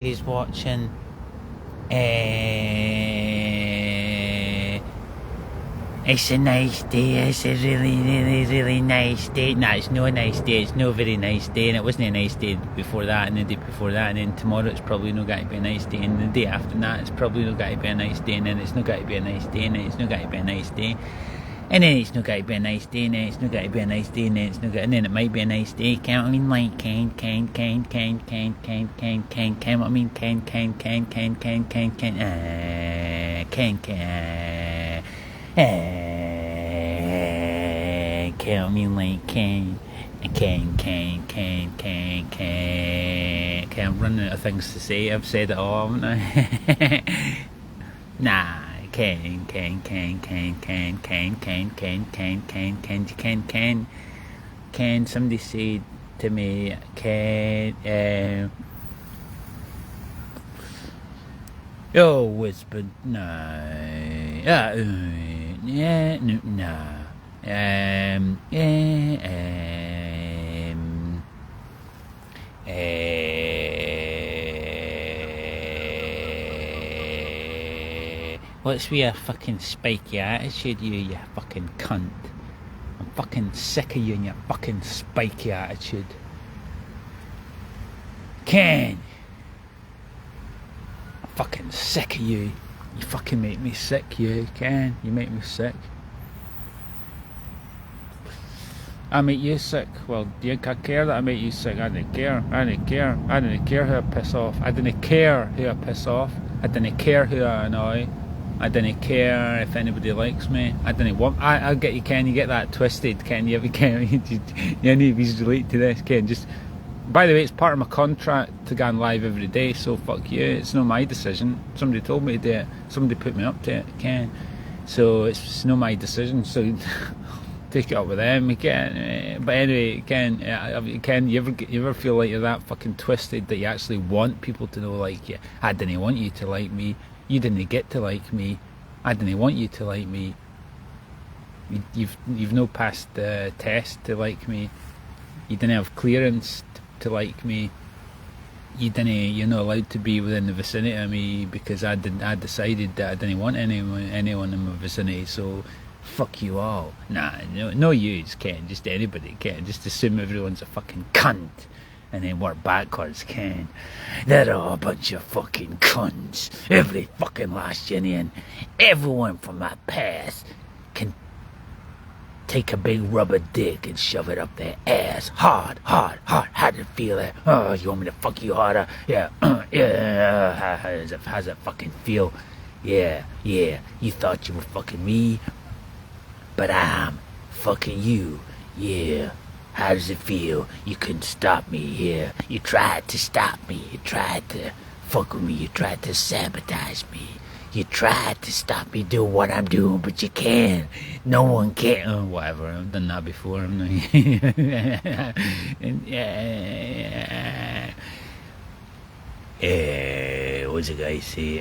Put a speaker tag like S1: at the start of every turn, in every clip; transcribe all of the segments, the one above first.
S1: He's watching. It's a nice day. It's a really nice day. Nah, it's no a nice day. It's no a very nice day, and it wasn't a nice day before that, and the day before that, and then tomorrow it's probably not going to be a nice day, and the day after that it's probably not going to be a nice day, and then it's not going to be a nice day, and then it's not going to be a nice day. And then it's not going to be a nice day, and then it's not going to be a nice day, and then it's not going, and then it might be a nice day. Counting like can, what I mean, can, count me like can. I'm running out of things to say. I've said it all, haven't I? Nah. Can somebody say to me, whispered, no, yeah, no, nah, what's with your fucking spiky attitude, you fucking cunt? I'm fucking sick of you and your fucking spiky attitude. Ken! I'm fucking sick of you. You fucking make me sick, you, Ken. You make me sick. I make you sick. Well, do you care that I make you sick? I don't care. I don't care who I piss off. I don't care who I piss off. I don't care who I annoy. I don't care if anybody likes me. I don't want. I get you, Ken. You get that twisted, Ken. You ever Ken? You need to relate to this, Ken. Just by the way, it's part of my contract to go on live every day. So fuck you. It's not my decision. Somebody told me to do it. Somebody put me up to it, Ken. So it's not my decision. So take it up with them, Ken. But anyway, Ken, you ever feel like you're that fucking twisted that you actually want people to know like you? I didn't want you to like me. You didn't get to like me. I didn't want you to like me. You've no passed the test to like me. You didn't have clearance to like me. You're not allowed to be within the vicinity of me because I decided that I didn't want anyone in my vicinity. So fuck you all. Nah, no you, just anybody, just assume everyone's a fucking cunt. And then work backwards, Ken. They're all a bunch of fucking cunts. Every fucking last Union. Everyone from my past can take a big rubber dick and shove it up their ass. Hard. How to feel it? Oh, you want me to fuck you harder? Yeah, yeah. How's it fucking feel? Yeah. You thought you were fucking me, but I'm fucking you. Yeah. How does it feel? You couldn't stop me here. You tried to stop me. You tried to fuck with me. You tried to sabotage me. You tried to stop me doing what I'm doing, but you can't. No one can. Oh, whatever. I've done that before. I'm not. What's the guy say?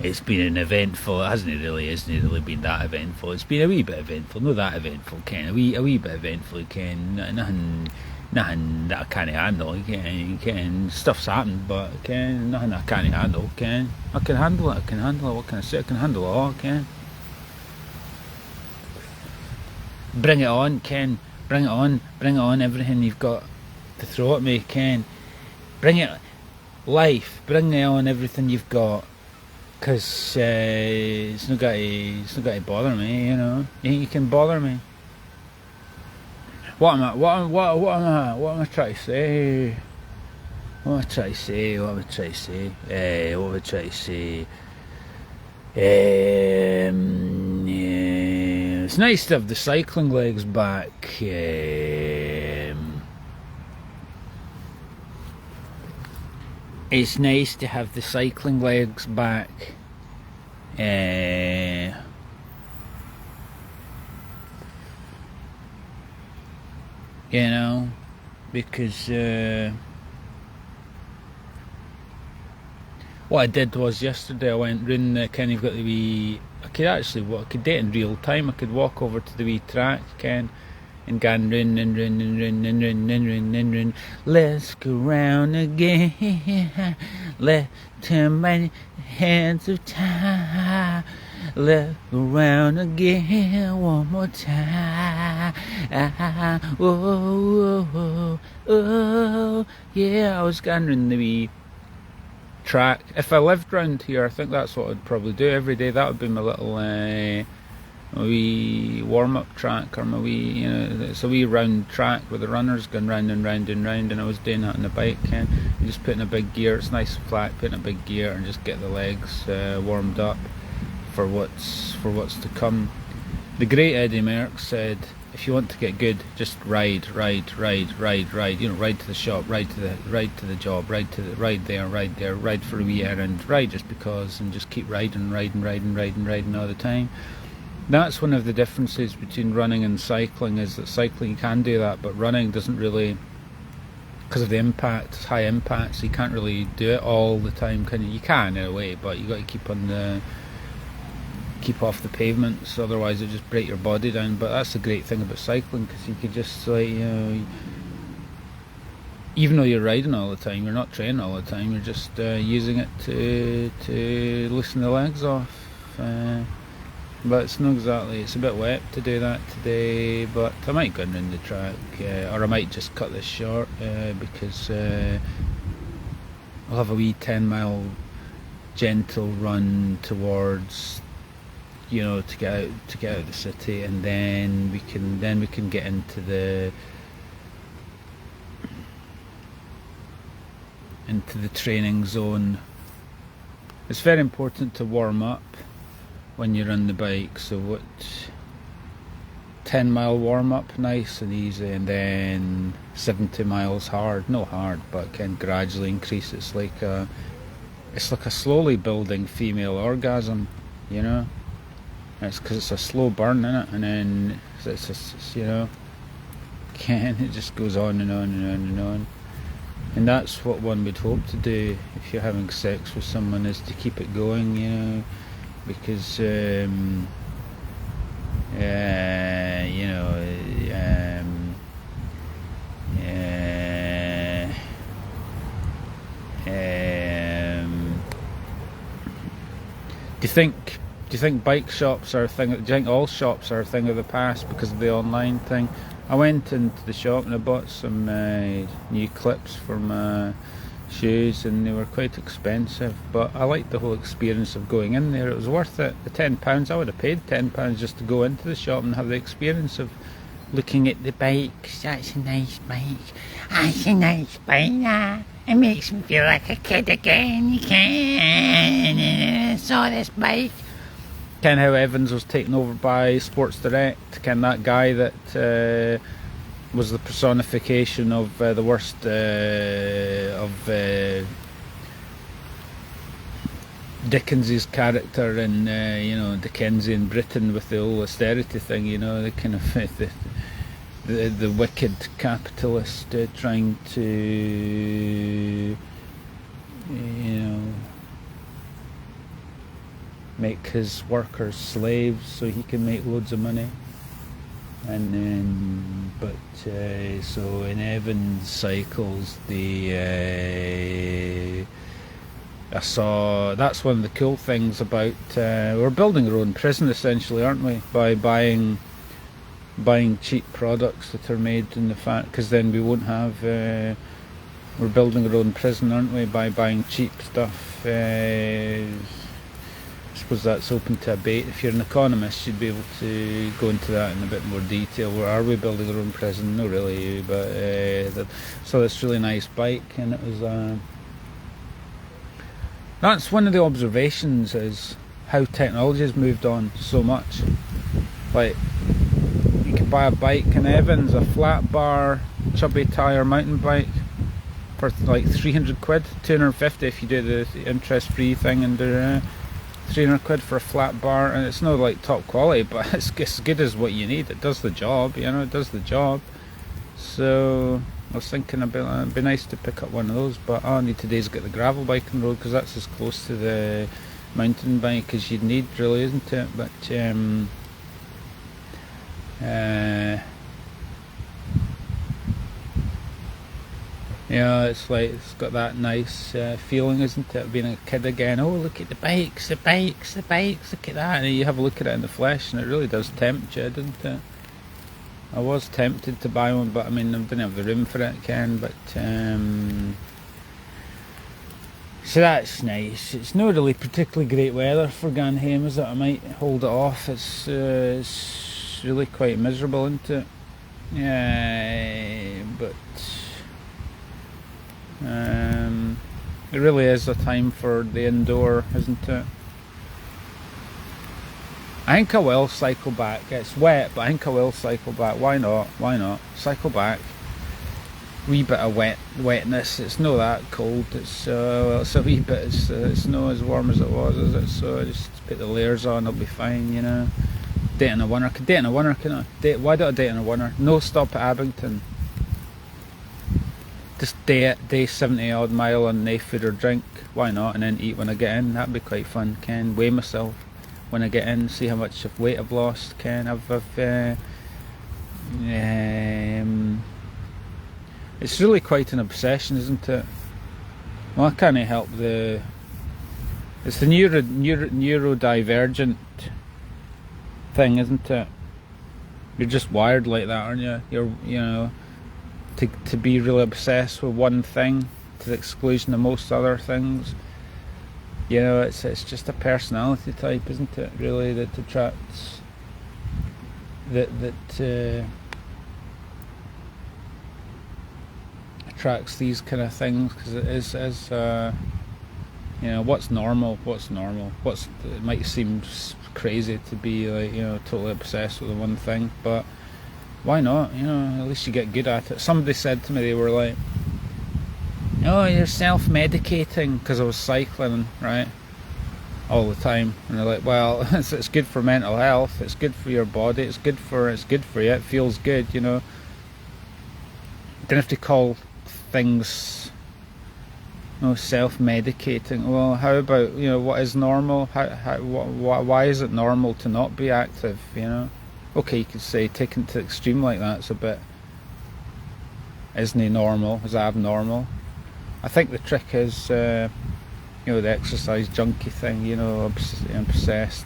S1: It's been an eventful, hasn't it really been that eventful. It's been a wee bit eventful, not that eventful, Ken. A wee bit eventful, Ken. Nothing that I can't handle, Ken. Stuff's happened, but Ken, nothing I can't handle, Ken. I can handle it. What can I say? I can handle it all, Ken. Bring it on, Ken. Bring it on. Everything you've got to throw at me, Ken. Bring it. Life. Bring it on. Everything you've got. Cause it's not going to bother me, you know. You can bother me. What am I trying to say? It's nice to have the cycling legs back. It's nice to have the cycling legs back. You know, because what I did was yesterday I went round the kind of got the wee. I could do it in real time. I could walk over to the wee track, Ken, and gone run and run and run and run and run and run. Let's go round again. Let's turn my hands of time. Let's go round again one more time. Oh, yeah. I was going in the wee track. If I lived round here, I think that's what I'd probably do every day. That would be my little my wee warm-up track, or my wee, it's a wee round track where the runners going round and round and round, and I was doing that on the bike. And you just put in a big gear. It's nice and flat. Put in a big gear and just get the legs warmed up for what's to come. The great Eddie Merckx said, if you want to get good, just ride. Ride to the shop, ride to the job, ride there, ride for a wee errand, ride just because, and just keep riding all the time. That's one of the differences between running and cycling, is that cycling you can do that, but running doesn't really, because of the impact, high impacts, you can't really do it all the time, can you? You can in a way, but you got to keep off the pavements, otherwise it just break your body down. But that's the great thing about cycling, because you could just even though you're riding all the time, you're not training all the time, you're just using it to loosen the legs off. But it's not exactly, it's a bit wet to do that today, but I might go around the track, or I might just cut this short, because I'll have a wee 10-mile gentle run towards, to get out of the city, and then we can get into the training zone. It's very important to warm up when you're on the bike, so 10-mile warm up, nice and easy, and then 70 miles hard, not hard, but can gradually increase. It's like a slowly building female orgasm, It's because it's a slow burn, innit? And then it's just, it just goes on and on and on and on. And that's what one would hope to do if you're having sex with someone, is to keep it going, because do you think bike shops are a thing? Do you think all shops are a thing of the past because of the online thing? I went into the shop and I bought some new clips for my shoes, and they were quite expensive, but I liked the whole experience of going in there. It was worth it. The £10, I would have paid £10 just to go into the shop and have the experience of looking at the bikes. That's a nice bike. That's a nice bike. It makes me feel like a kid again. You can. Saw this bike. Ken how Evans was taken over by Sports Direct. Ken, that guy that was the personification of the worst of Dickens's character in Dickensian Britain, with the old austerity thing, the kind of the wicked capitalist trying to make his workers slaves so he can make loads of money. And then, so in Evans Cycles, I saw, that's one of the cool things about, we're building our own prison essentially, aren't we? By buying cheap products that are made in the because then we won't have, we're building our own prison, aren't we? By buying cheap stuff. I suppose that's open to debate. If you're an economist, you'd be able to go into that in a bit more detail. Where are we building our own prison? No, really, but so this really nice bike, and it was. That's one of the observations, is how technology has moved on so much. Like, you can buy a bike in Evans, a flat bar, chubby tyre mountain bike, for like 300 quid, 250 if you do the interest-free thing, and 300 quid for a flat bar, and it's not like top quality, but it's as good as what you need. It does the job, it does the job. So I was thinking about it'd be nice to pick up one of those, but all I need today is get the gravel bike on the road, because that's as close to the mountain bike as you'd need, really, isn't it? But Yeah, it's like it's got that nice feeling, isn't it? Being a kid again. Oh, look at the bikes, the bikes, the bikes. Look at that. And you have a look at it in the flesh, and it really does tempt you, doesn't it? I was tempted to buy one, but I mean, I didn't have the room for it, Ken. But so that's nice. It's not really particularly great weather for going home, is it? I might hold it off. It's really quite miserable, isn't it? Yeah, but. It really is a time for the indoor, isn't it? I think I will cycle back. It's wet, but I think I will cycle back. Why not? Why not? Cycle back. Wee bit of wetness. It's not that cold. It's well, it's a wee bit. It's not as warm as it was, is it? So I just put the layers on. It'll be fine, you know. Date in the winter. Could date in the winter, can I? Why don't I date in the winter? No stop at Abington. Just day 70 odd mile on no food or drink, why not, and then eat when I get in. That'd be quite fun, Ken. Weigh myself when I get in, see how much of weight I've lost, Ken. It's really quite an obsession, isn't it? Well, I can't help it's the neurodivergent thing, isn't it? You're just wired like that, aren't you? You know, to be really obsessed with one thing to the exclusion of most other things. You know, it's just a personality type, isn't it? Really, that attracts attracts these kind of things, because it is you know, what's normal? It might seem crazy to be like, you know, totally obsessed with the one thing, but why not? You know, at least you get good at it. Somebody said to me, they were like, "Oh, you're self-medicating," because I was cycling, right, all the time. And they're like, "Well, it's good for mental health. It's good for your body. It's good for you. It feels good, you know. You don't have to call things, you know, self-medicating. Well, how about, you know, what is normal? Why is it normal to not be active? You know." Okay, you could say taken to the extreme like that's a bit, isn't it normal, is abnormal. I think the trick is, you know, the exercise junkie thing, you know, obsessed.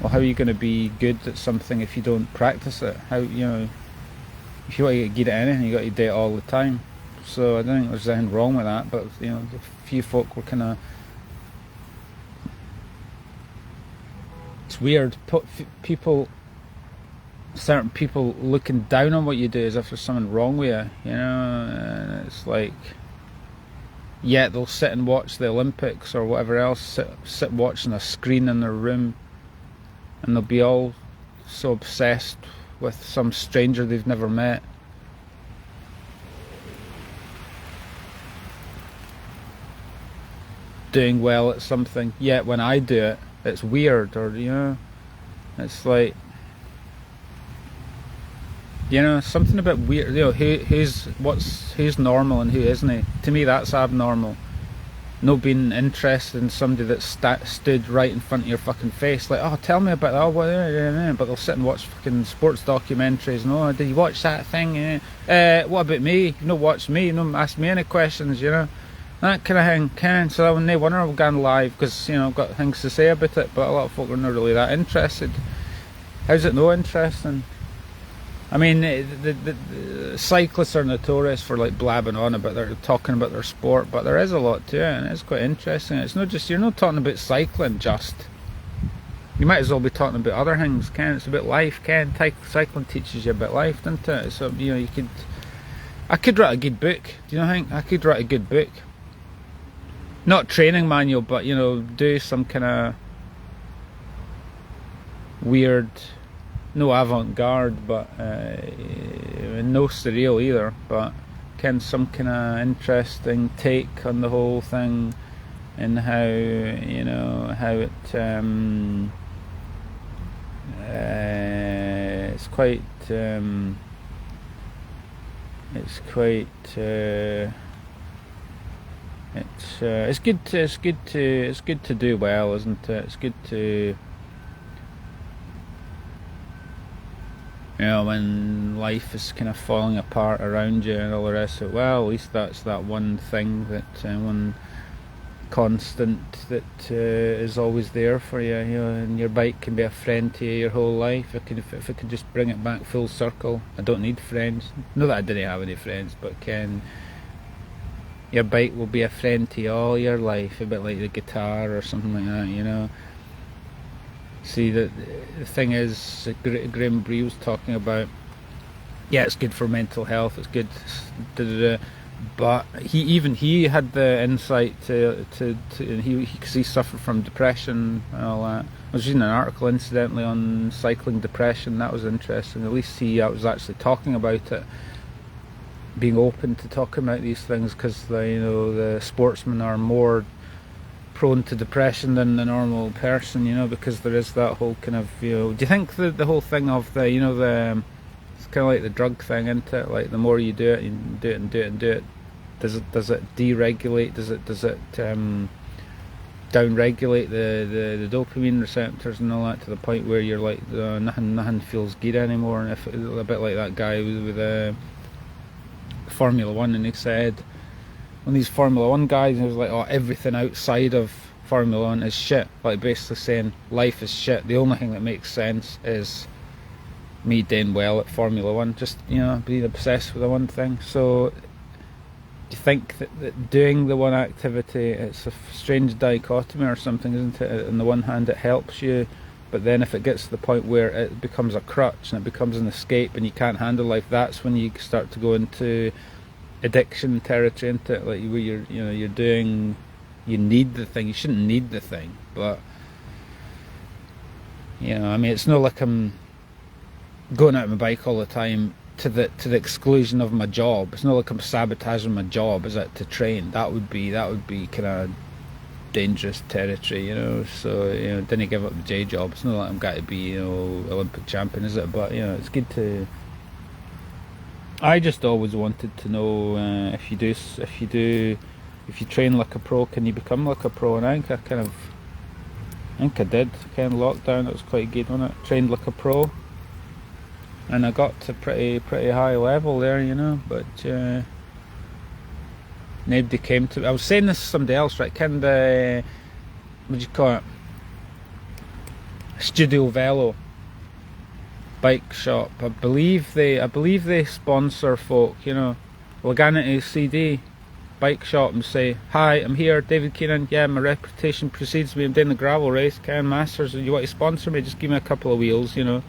S1: Well, how are you going to be good at something if you don't practice it? How, you know, if you want to get good at anything, you got to do it all the time. So I don't think there's anything wrong with that, but, you know, a few folk were kind of, it's weird, certain people looking down on what you do as if there's something wrong with you, you know. And it's like, yet they'll sit and watch the Olympics or whatever else, sit watching a screen in their room, and they'll be all so obsessed with some stranger they've never met. Doing well at something, yet when I do it, it's weird, or, you know, it's like, you know, something a bit weird. You know, who's normal and who isn't? To me, that's abnormal. No being interested in somebody that stood right in front of your fucking face, like, "Oh, tell me about that." Oh, well, but they'll sit and watch fucking sports documentaries. And, "Oh, did you watch that thing? What about me? You've not watched me. You don't ask me any questions." You know, that kind of thing. So when they wonder, I've gone live because, you know, I've got things to say about it. But a lot of folk are not really that interested. How's it no interesting? I mean, the cyclists are notorious for like blabbing on about talking about their sport, but there is a lot to it, and it's quite interesting. It's not just, you're not talking about cycling just. You might as well be talking about other things, Ken. It's about life, Ken. Cycling teaches you about life, doesn't it? So, you know, I could write a good book. Do you know what I think? I could write a good book. Not training manual, but, you know, do some kind of weird, no avant-garde, but no surreal either, but some kind of interesting take on the whole thing, and how, you know, how it it's quite it's good to do well, isn't it? It's good to You know, when life is kind of falling apart around you and all the rest of it, well, at least that's that one thing, that one constant that is always there for you. You know, and your bike can be a friend to you your whole life. If I could just bring it back full circle, I don't need friends. Not that I didn't have any friends, but your bike will be a friend to you all your life, a bit like the guitar or something like that, you know. See, the thing is, Graham Bree was talking about, yeah, it's good for mental health, it's good, but he had the insight because he suffered from depression and all that. I was reading an article, incidentally, on cycling depression. That was interesting. At least he was actually talking about it, being open to talking about these things, because the sportsmen are more prone to depression than the normal person, you know, because there is that whole kind of, you know, do you think the whole thing of the, you know, it's kind of like the drug thing, isn't it? Like, the more you do it, and do it and do it and do it, does it deregulate? Does it down-regulate the dopamine receptors and all that, to the point where you're like, nothing feels good anymore? And a bit like that guy with Formula One, and he said, when these Formula One guys, he was like, oh, everything outside of Formula One is shit. Like, basically saying life is shit. The only thing that makes sense is me doing well at Formula One. Just, you know, being obsessed with the one thing. So, do you think that doing the one activity, it's a strange dichotomy or something, isn't it? On the one hand, it helps you, but then if it gets to the point where it becomes a crutch and it becomes an escape and you can't handle life, that's when you start to go into addiction territory, isn't it? Like, where you're doing, you need the thing. You shouldn't need the thing, but, you know, I mean, it's not like I'm going out on my bike all the time to the exclusion of my job. It's not like I'm sabotaging my job, is it, to train? That would be kind of dangerous territory, you know. So, you know, didn't give up the day job. It's not like I'm got to be, you know, Olympic champion, is it? But, you know, it's good to. I just always wanted to know, if you train like a pro, can you become like a pro? And I think I did. Kind of lockdown, it was quite good, wasn't it? Trained like a pro, and I got to pretty high level there, you know. But nobody came to. I was saying this to somebody else, right? Kind of, what do you call it? Studio Velo bike shop. I believe they sponsor folk, you know. Laganity CD bike shop, and say, hi, I'm here, David Keenan, yeah, my reputation precedes me, I'm doing the gravel race, Ken Masters, you want to sponsor me? Just give me a couple of wheels, you know.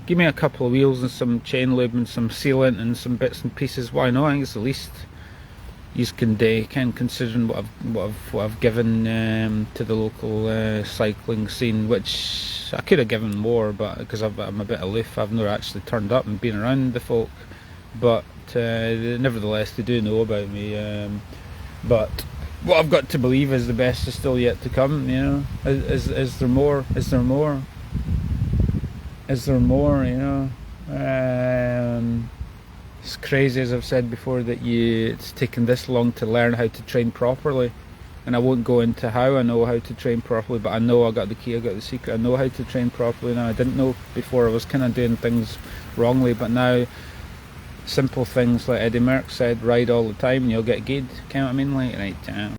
S1: Give me a couple of wheels and some chain lube and some sealant and some bits and pieces. Why not? I think it's the least you can do, considering what I've given to the local cycling scene, which I could have given more, but because I'm a bit aloof, I've never actually turned up and been around the folk. But nevertheless, they do know about me. But what I've got to believe is the best is still yet to come. You know, is there more? Is there more? Is there more? You know. It's crazy, as I've said before, that it's taken this long to learn how to train properly. And I won't go into how I know how to train properly, but I know I got the key, I got the secret. I know how to train properly now. I didn't know before. I was kind of doing things wrongly, but now simple things like Eddie Merckx said, ride all the time and you'll get good. You know what I mean? Like, right,